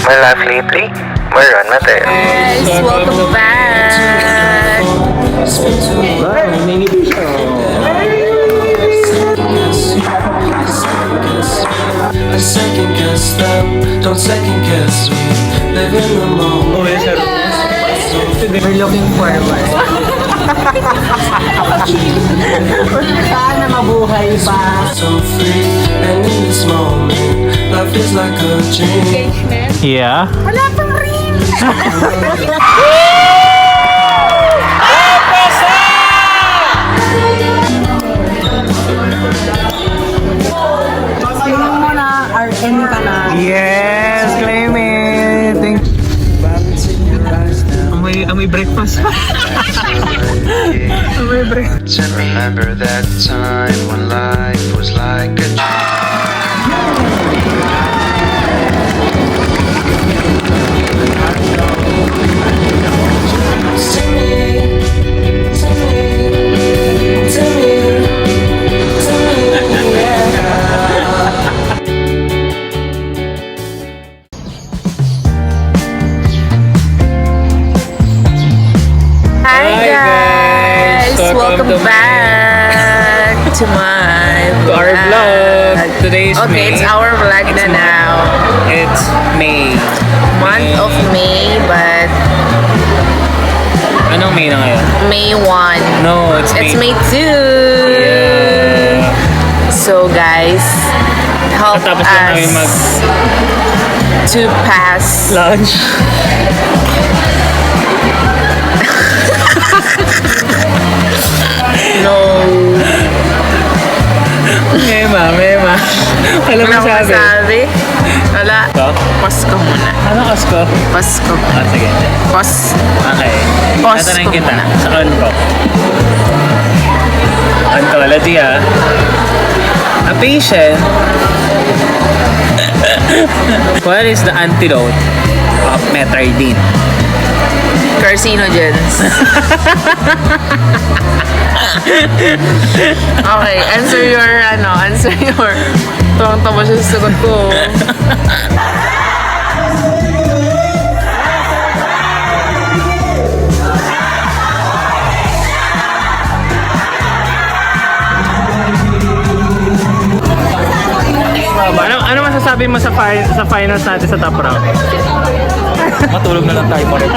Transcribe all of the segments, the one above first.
my life lately, Maran Mateo. Guys, welcome back! I second guess them, don't second guess me. Live in the moment. We're looking forward. Sana mabuhay pa. So free, and in this moment, life is like a dream. Yeah. Wala pang ring! Tingnan mo na, RN ka na. Yes, claim it. Thank amoy breakfast. Amoy breakfast. And remember that time when life was like a Tell me, yeah. Hi guys! Welcome to back to my our vlog. Today's Okay, May. it's our vlog na now. It's May. Month of May, but Anong May na ngayon? May 1. No, it's May 2. Yeah. So guys, help Tapos lang namin us to pass. Lunch. No. Mema. Alam mo Wala sabi. akong sabi. Wala. Ito? Pasko muna. Ano Osko? Pasko. Ah, sige. Okay. Osko Tatanungin kita. muna. Sa Onro. Ontology ah. A patient. What is the antidote of metridine? Carcinogens. Okay, answer your. Tuwang-tawa siya sa sagot ko. Ano masasabi mo sa finals natin sa top round? Matulog na lang tayo mo rin.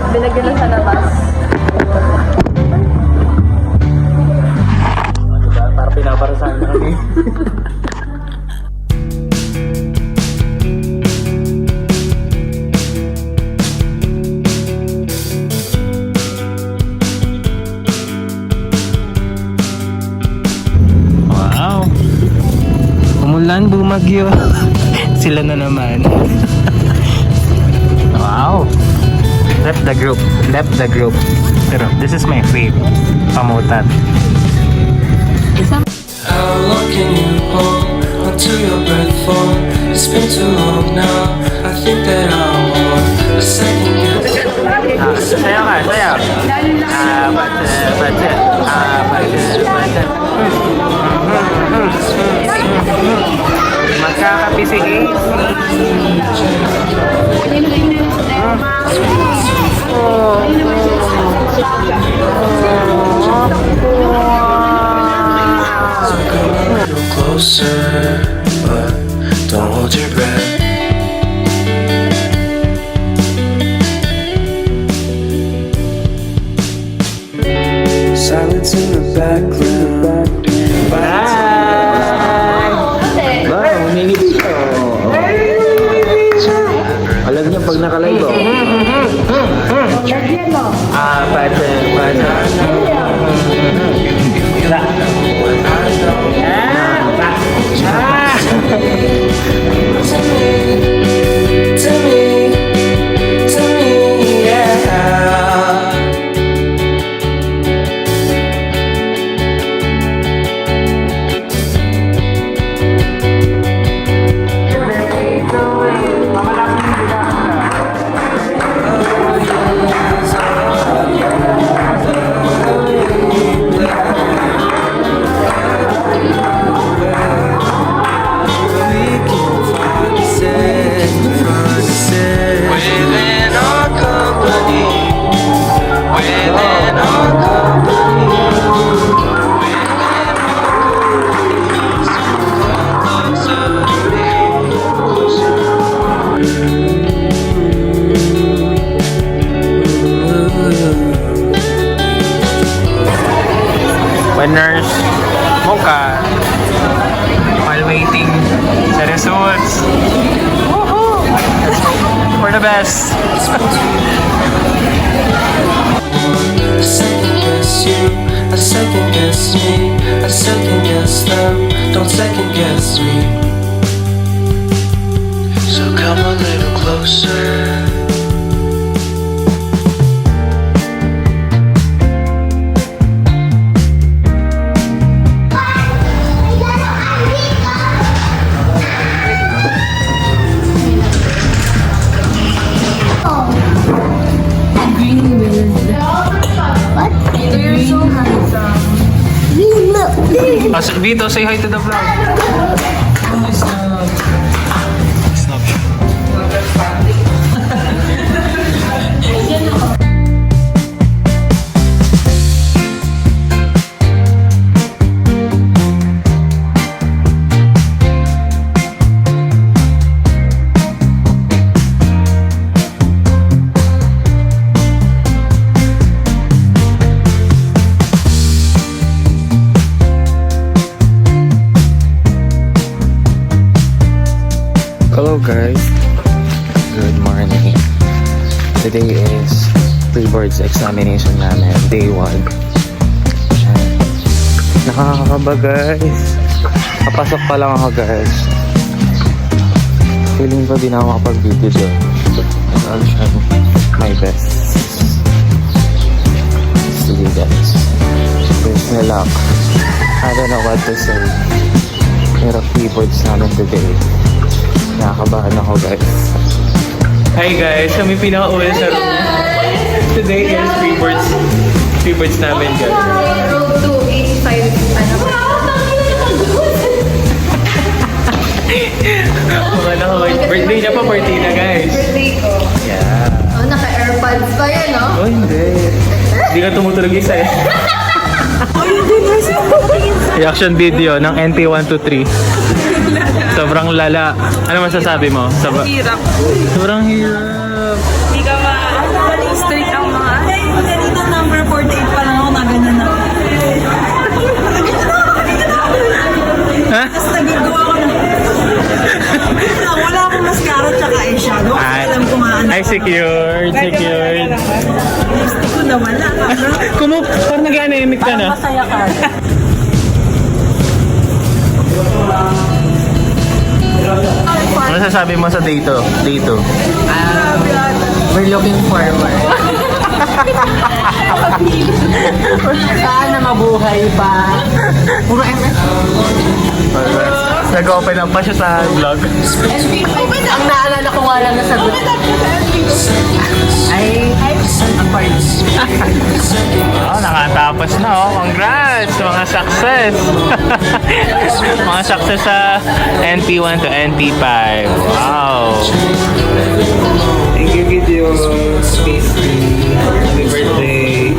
Binagyan lang sa labas. Para pinaparusahan na kami. Wow! Umulan, bumagyo. Sila na naman. Wow! Left the group. Pero this is my fave. Pamutan. How long can you hold onto your breath for? It's been too long now. I think that I want a second guess. Sayaw ka, sayaw. Magkakapi si Ace. A little closer, but don't hold your breath. Silence in the background. Alam niyo pag nakalive oh. Tell me, yeah. Winners, Mocha. While waiting the results. Woohoo! We're the best. I second guess you, I second guess me, I second guess them. Don't second guess me. So come a little closer. Vito, say hi to the vlog. Hello guys, good morning. Today is pre-boards examination namin, day 1. Nakakakaba guys. Kapasok pa lang ako guys. Feeling ko di na ako makapag-video doon. I'll try my best. See you guys. Wish me luck. I don't know what to say. Pero pre-boards namin today. Nakakabahan ako guys. Hi guys, kami pinaka-una sa room. Today is pre-boards namin guys. Road to 85, Birthday niya pa, party na guys. Birthday ko. Yeah. Oh, naka-airpods pa yan, no? Oh hindi. Hindi ka tumutulog isa eh. Reaction video ng NT123. Sobrang lala. Ano masasabi mo? Hirap. Sobrang hirap. Hindi ka ma-strict ang mga... Kanina number 48 pa lang ako, naganyan na. Ha? Tapos nagagawa ko na. Wala akong mascara tsaka eyeshadow. Alam ko nga ano. Ay, secured. Lipstick ko nawala. Parang nag-anemic ka na. Masaya ka. Ano sasabi mo sa day 2? We're looking forward. Sana mabuhay pa. Puro MS. Nag-open up pa siya sa vlog. Ang naalala ko nga lang na sagot. Ay, parts. Oh, nakatapos na oh. Congrats! Mga success! Mga success sa NP1 to NP5. Wow! Thank you, video. Tasty. Happy birthday.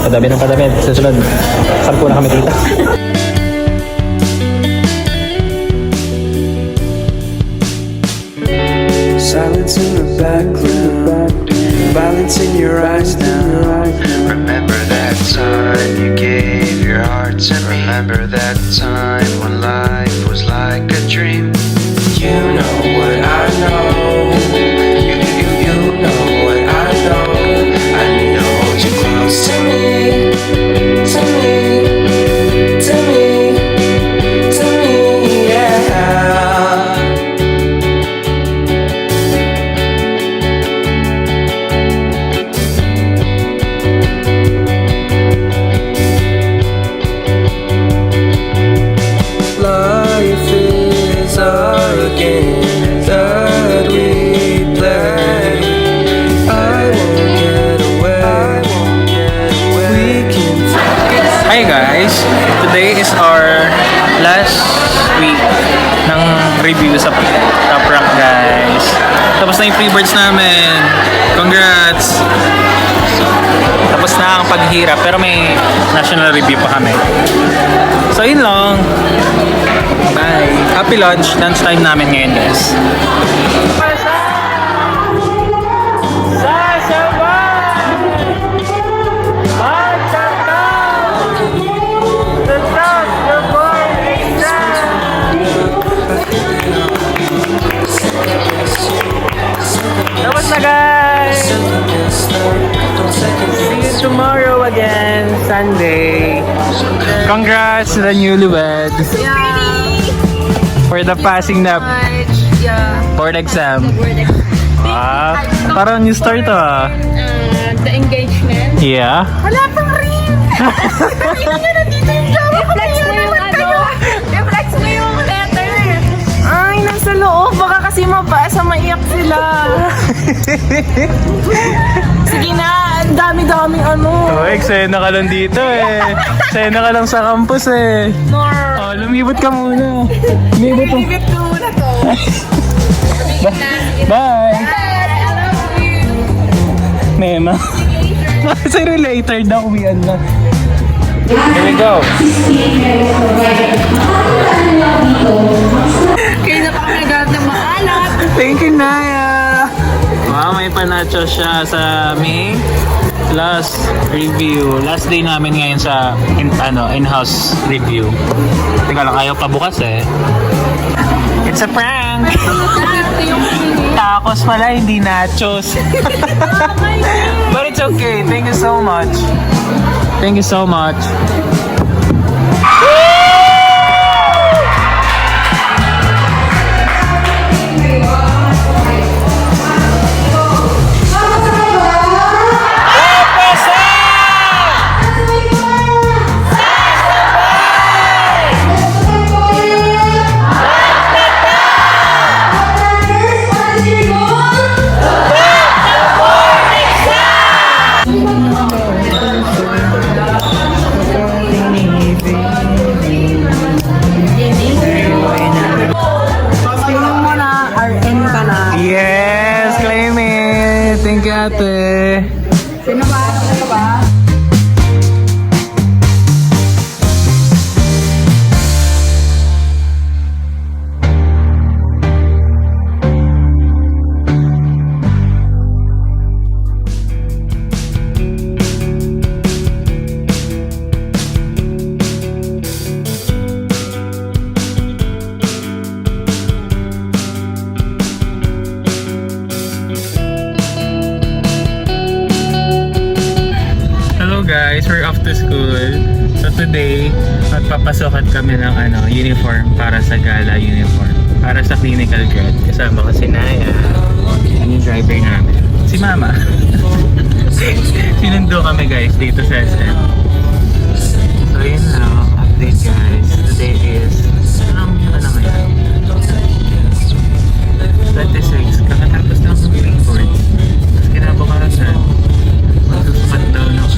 Padami ng padami. Susunod. Sampu na kami dito. Silence in the background, violence in your eyes now. Remember that time you gave your heart to me. Remember that time when life was like a dream. You know what I know. You know what I know. I need to hold you close to me, to me, to me, to me, yeah. Life is a game that we play. I won't get away. We can Hi guys! Today is our last week ng review sa Top Rank guys. Tapos na yung pre-boards namin. Congrats! Tapos na ang paghihirap pero may national review pa kami. So yun lang. Bye. Happy lunch. Lunch time namin ngayon, guys. Tapos na, guys! See you tomorrow again, Sunday. Congrats to the newlyweds. For the passing na board exam. Ah, parang new start to ah. The engagement. Yeah. Wala pang rin! Nandito yung job ko. I-flex mo yung ano. I-flex mo yung letter. Ay, nasa loob. Baka kasi mabasa, maiyak sila. Sige na, ang dami-dami ano. Oh, eksena ka lang dito eh. Eksena ka lang sa campus eh. Oh, lumibot ka muna. Lumibot mo. Ibig ko muna to. Bye! I love you. Mema. Sorry, later na uwian na. Here we go. Kaya na pa kami agad na maalat. Thank you, Naya. Wow, may panacho siya sa aming last review. Last day namin ngayon sa in-house review. Teka lang, ayaw pa bukas eh. It's a prank! Tacos pala, hindi nachos. But it's okay. Thank you so much. Thank you so much. Yes, claim it. Thank you, ate. Sino ba? Sino ba? Guys, we're off to school. So today, magpapasokan kami ng uniform para sa gala uniform. Para sa clinical grad. Kasama ko si Naya. Yung driver namin. Si Mama. Sinundo kami guys dito sa SM. So yun na, update guys. Today is, ano ngayon? 26. Kakatapos na akong report. Tapos kinabukasan. Magsusukat daw ng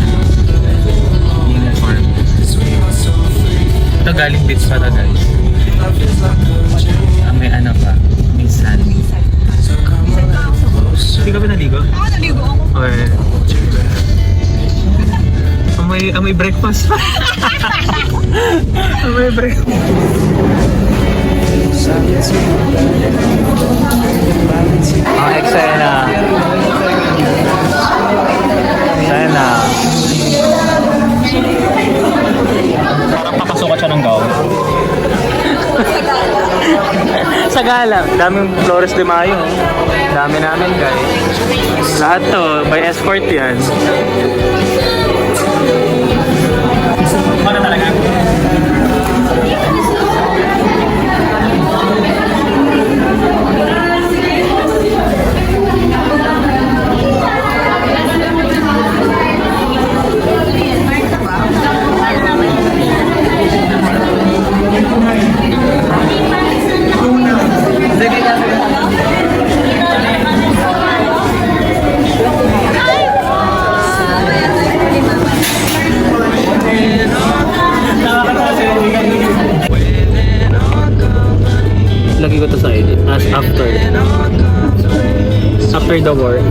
uniform. Ito galing bits pa to guys. May pa. May sun. Hindi ka ba naligo? Oo, naligo ako. Or amoy breakfast pa. Amoy breakfast. Ang eksena. Eksena. Parang papasukat siya ng gown. Sa gala. Daming Flores de Mayo. Dami namin guys. Lahat to, by escort yan. Ano talaga? Lagi ko to sa edit as after the war.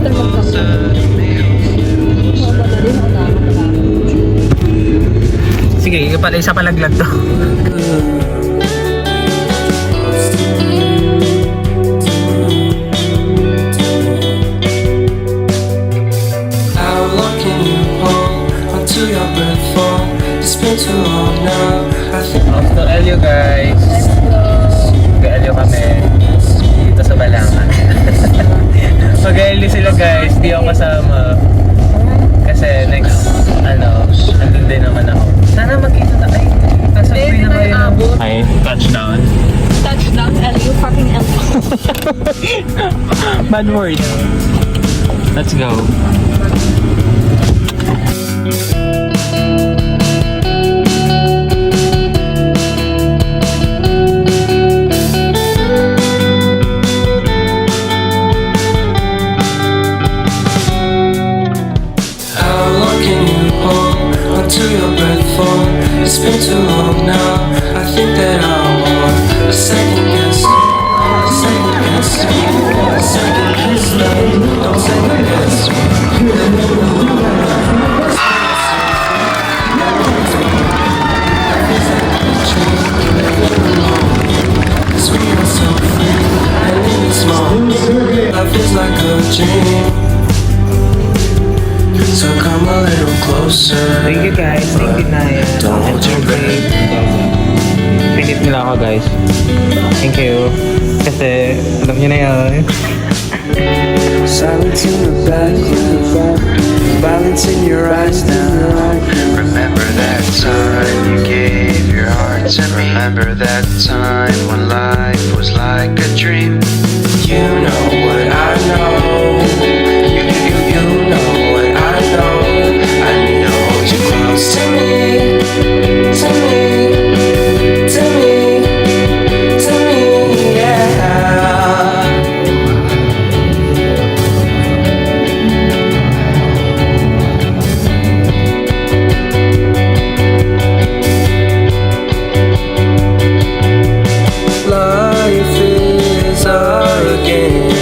Sige, isa palaglag to. How long can you hold until your breath fall? It's been too long now. I think Off to Elio, guys. Mag-Elio kami. Dito sa Balangan. Mag-Elio sila, guys. Di ako kasama. Kasi next, andun din naman ako. Sana magkita na. Ay, nasa uwi na kayo. Ay, touchdown. Touchdown, Elio, fucking Elio. Bad word. Let's go. how long can you hold until your breath fall? It's been too long now. I think that I want a second guess. A second guess. A second guess. Don't second guess. Cause we are so free and in small. Life is like a dream. So come a little closer. Thank you, guys. Thank you, Naya. Don't hold your breath. Pinit nila ako, guys. Thank you. Kasi, alam niyo na yun. Silence in the background. Violence in your eyes now. Remember that time you gave your heart to me. Remember that time when life was like a dream. You know what I know. You know what I know. I need to hold you close to me. To me. To me. To me. Yeah. Life is our game.